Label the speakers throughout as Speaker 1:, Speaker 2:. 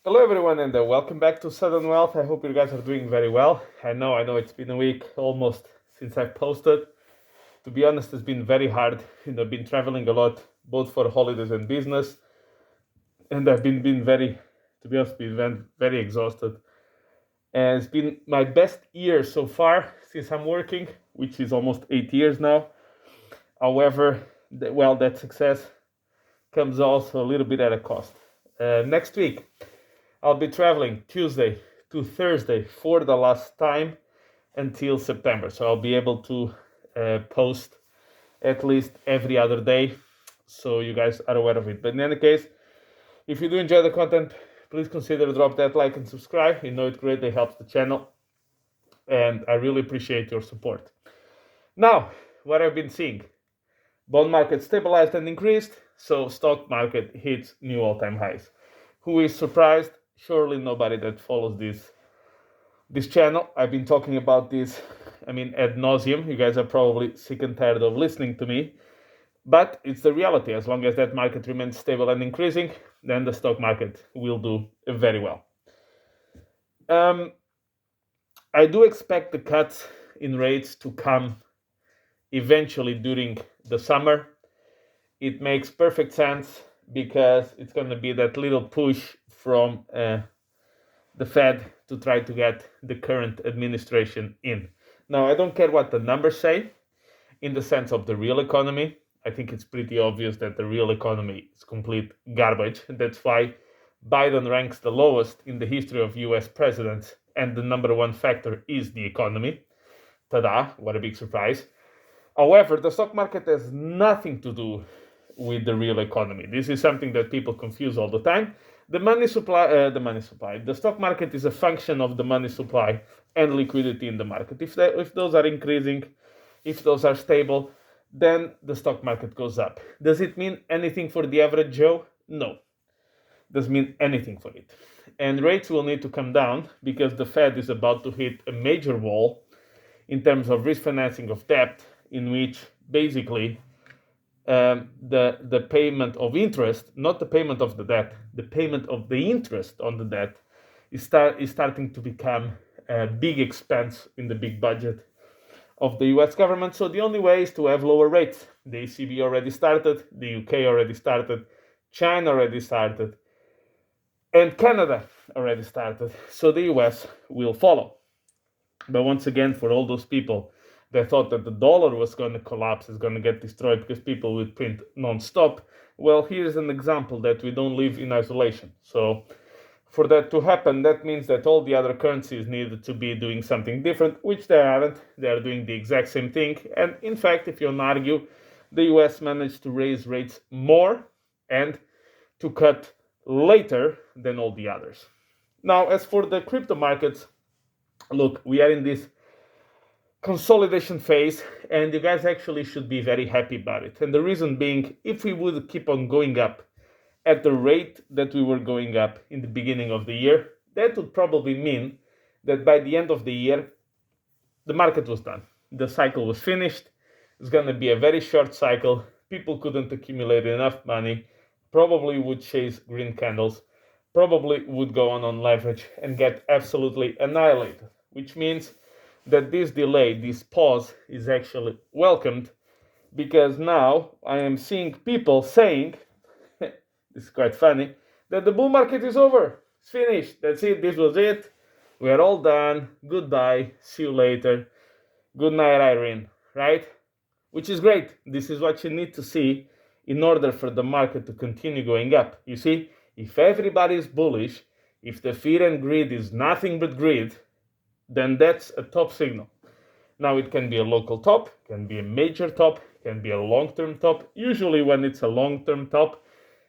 Speaker 1: Hello everyone and welcome back to Sudden Wealth. I hope you guys are doing very well. I know it's been a week almost since I posted. To be honest, it's been very hard. I've been traveling a lot, both for holidays and business, and I've been very, to be honest, been very exhausted. And it's been my best year so far since I'm working, which is almost 8 years now. However, that success comes also a little bit at a cost. Next week, I'll be traveling Tuesday to Thursday for the last time until September. So I'll be able to post at least every other day, so you guys are aware of it. But in any case, if you do enjoy the content, please consider drop that like and subscribe. It greatly helps the channel, and I really appreciate your support. Now, what I've been seeing. Bond market stabilized and increased, so stock market hits new all-time highs. Who is surprised? Surely nobody that follows this channel. I've been talking about this, ad nauseum. You guys are probably sick and tired of listening to me, but it's the reality. As long as that market remains stable and increasing, then the stock market will do very well. I do expect the cuts in rates to come eventually during the summer. It makes perfect sense because it's going to be that little push from the Fed to try to get the current administration in. Now, I don't care what the numbers say in the sense of the real economy. I think it's pretty obvious that the real economy is complete garbage. That's why Biden ranks the lowest in the history of US presidents, and the number one factor is the economy. Ta-da, what a big surprise. However, the stock market has nothing to do with the real economy. This is something that people confuse all the time. The stock market is a function of the money supply and liquidity in the market. If those are increasing, if those are stable, then the stock market goes up. Does it mean anything for the average Joe? No. Doesn't mean anything for it. And rates will need to come down because the Fed is about to hit a major wall in terms of refinancing of debt, in which basically the payment of interest, not the payment of the debt, the payment of the interest on the debt is starting to become a big expense in the big budget of the US government. So the only way is to have lower rates. The ECB already started, the UK already started, China already started, and Canada already started. So the US will follow. But once again, for all those people that thought that the dollar was going to collapse, is going to get destroyed because people would print non-stop, well, here's an example that we don't live in isolation. So for that to happen, that means that all the other currencies needed to be doing something different, which they aren't. They are doing the exact same thing. And in fact, if you want to argue, the US managed to raise rates more and to cut later than all the others. Now, as for the crypto markets, look, we are in this consolidation phase, and you guys actually should be very happy about it. And the reason being, if we would keep on going up at the rate that we were going up in the beginning of the year, that would probably mean that by the end of the year, the market was done. The cycle was finished. It's going to be a very short cycle. People couldn't accumulate enough money, probably would chase green candles, probably would go on leverage and get absolutely annihilated, which means that this delay, this pause, is actually welcomed, because now I am seeing people saying, this is quite funny, that the bull market is over. It's finished. That's it. This was it. We are all done. Goodbye. See you later. Good night, Irene. Right? Which is great. This is what you need to see in order for the market to continue going up. You see, if everybody is bullish, if the fear and greed is nothing but greed, then that's a top signal. Now, it can be a local top, can be a major top, can be a long-term top. Usually when it's a long-term top,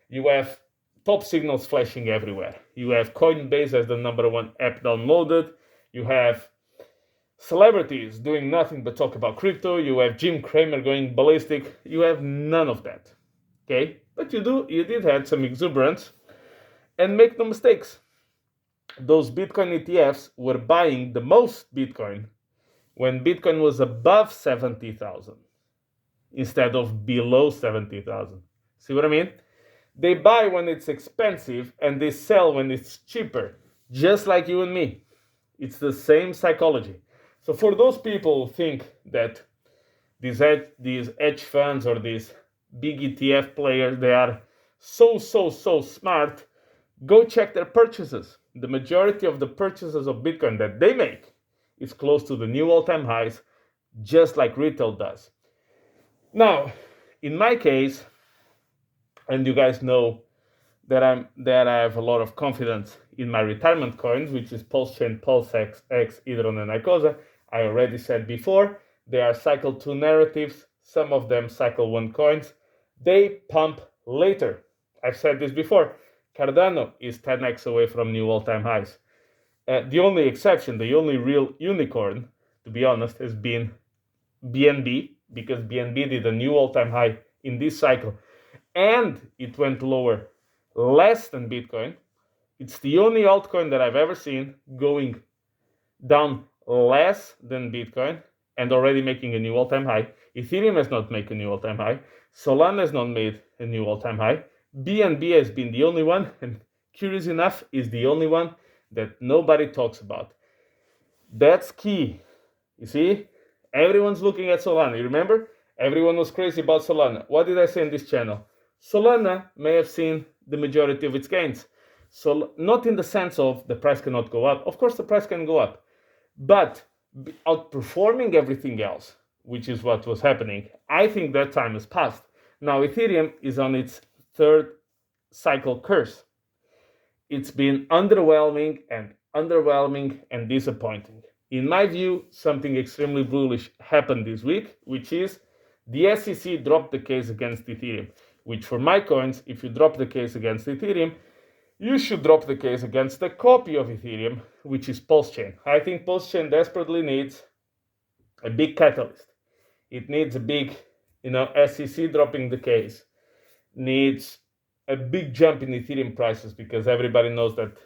Speaker 1: you have top signals flashing everywhere. You have Coinbase as the number one app downloaded. You have celebrities doing nothing but talk about crypto. You have Jim Cramer going ballistic. You have none of that. Okay? But you did have some exuberance. And make no mistakes, those Bitcoin ETFs were buying the most Bitcoin when Bitcoin was above 70,000 instead of below 70,000. See what I mean? They buy when it's expensive and they sell when it's cheaper, just like you and me. It's the same psychology. So for those people who think that these hedge funds or these big ETF players, they are so smart, go check their purchases. The majority of the purchases of Bitcoin that they make is close to the new all-time highs, just like retail does. Now, in my case, and you guys know that I have a lot of confidence in my retirement coins, which is Pulse Chain, Pulse X, Hydron, and Icosa. I already said before, they are cycle 2 narratives, some of them cycle 1 coins. They pump later. I've said this before. Cardano is 10x away from new all-time highs. The only exception, the only real unicorn, to be honest, has been BNB, because BNB did a new all-time high in this cycle, and it went lower less than Bitcoin. It's the only altcoin that I've ever seen going down less than Bitcoin and already making a new all-time high. Ethereum has not made a new all-time high. Solana has not made a new all-time high. BNB has been the only one, and curious enough, is the only one that nobody talks about. That's key. You see, everyone's looking at Solana. You remember? Everyone was crazy about Solana. What did I say in this channel? Solana may have seen the majority of its gains. So not in the sense of the price cannot go up. Of course, the price can go up, but outperforming everything else, which is what was happening. I think that time has passed. Now Ethereum is on its third cycle curse. It's been underwhelming and disappointing. In my view, something extremely bullish happened this week, which is the SEC dropped the case against Ethereum, which for my coins, if you drop the case against Ethereum, you should drop the case against a copy of Ethereum, which is Pulse Chain. I think Pulse Chain desperately needs a big catalyst. It needs a big, SEC dropping the case, needs a big jump in Ethereum prices, because everybody knows that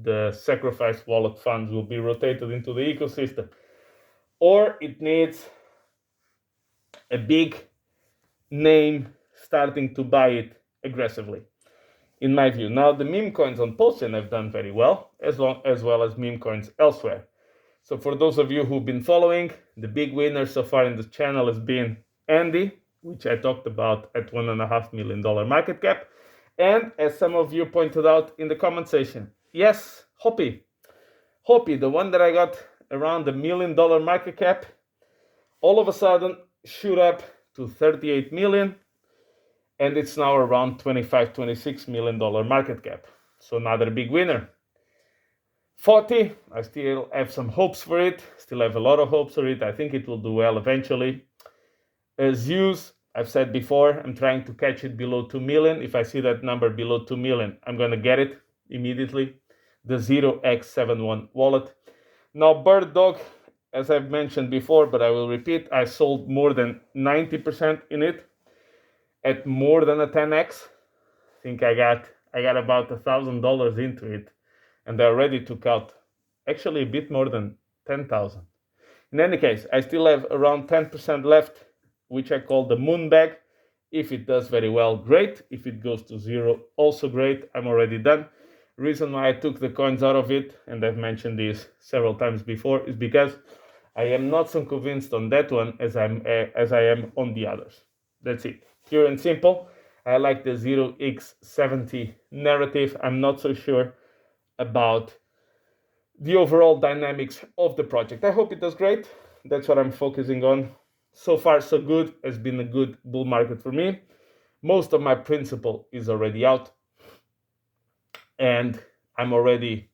Speaker 1: the sacrifice wallet funds will be rotated into the ecosystem. Or it needs a big name starting to buy it aggressively, in my view. Now, the meme coins on Pulse Chain have done very well, as well as meme coins elsewhere. So for those of you who've been following, the big winner so far in the channel has been Andy, which I talked about at $1.5 million market cap. And as some of you pointed out in the comment section, yes, HOPPY, the one that I got around $1 million market cap, all of a sudden shoot up to 38 million, and it's now around $25-26 million market cap. So another big winner. 40, I still have some hopes for it, still have a lot of hopes for it. I think it will do well eventually. Zeus, I've said before, I'm trying to catch it below 2 million. If I see that number below 2 million, I'm going to get it immediately. The 0x71 wallet. Now, Bird Dog, as I've mentioned before, but I will repeat, I sold more than 90% in it at more than a 10x. I think I got about $1,000 into it, and I already took out actually a bit more than 10,000. In any case, I still have around 10% left, which I call the moon bag. If it does very well, great. If it goes to zero, also great. I'm already done. Reason why I took the coins out of it, and I've mentioned this several times before, is because I am not so convinced on that one as I am on the others. That's it. Pure and simple. I like the 0x70 narrative. I'm not so sure about the overall dynamics of the project. I hope it does great. That's what I'm focusing on. So far, so good. It's been a good bull market for me. Most of my principal is already out, and I'm already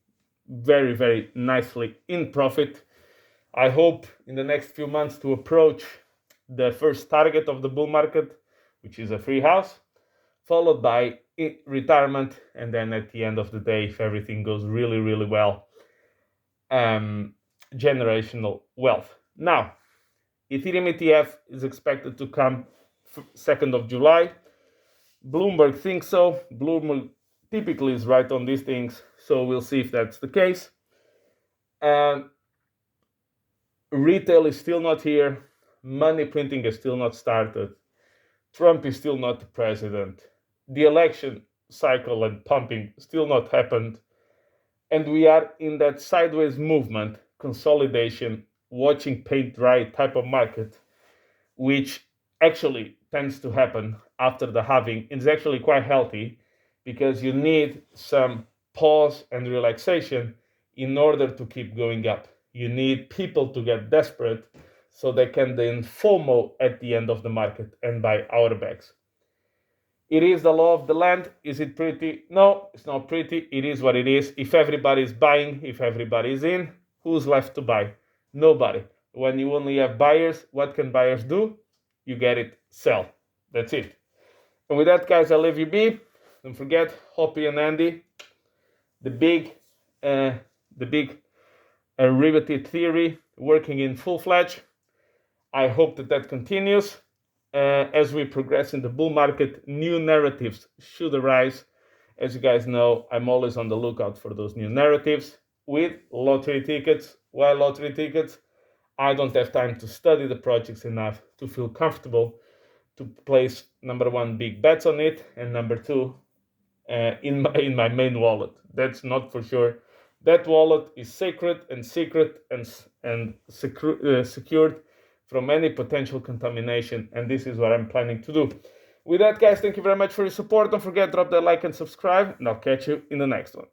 Speaker 1: very, very nicely in profit. I hope in the next few months to approach the first target of the bull market, which is a free house, followed by retirement, and then at the end of the day, if everything goes really, really well, generational wealth. Now, Ethereum ETF is expected to come 2nd of July. Bloomberg thinks so. Bloomberg typically is right on these things, so we'll see if that's the case. Retail is still not here. Money printing is still not started. Trump is still not the president. the election cycle and pumping still not happened, and we are in that sideways movement, consolidation, watching paint dry type of market, which actually tends to happen after the halving. It's actually quite healthy because you need some pause and relaxation in order to keep going up. You need people to get desperate so they can then FOMO at the end of the market and buy our bags. It is the law of the land. Is it pretty? No, it's not pretty. It is what it is. If everybody's buying, if everybody's in, who's left to buy? Nobody. When you only have buyers, what can buyers do? You get it, sell. That's it. And with that, guys, I'll leave you be. Don't forget, Hoppy and Andy, the big riveted theory working in full-fledged. I hope that continues. As we progress in the bull market, new narratives should arise. As you guys know, I'm always on the lookout for those new narratives with lottery tickets. Why lottery tickets? I don't have time to study the projects enough to feel comfortable to place, number one, big bets on it, and number two, in my main wallet. That's not for sure. That wallet is sacred and secret and secured from any potential contamination, and this is what I'm planning to do. With that, guys, thank you very much for your support. Don't forget, drop that like and subscribe, and I'll catch you in the next one.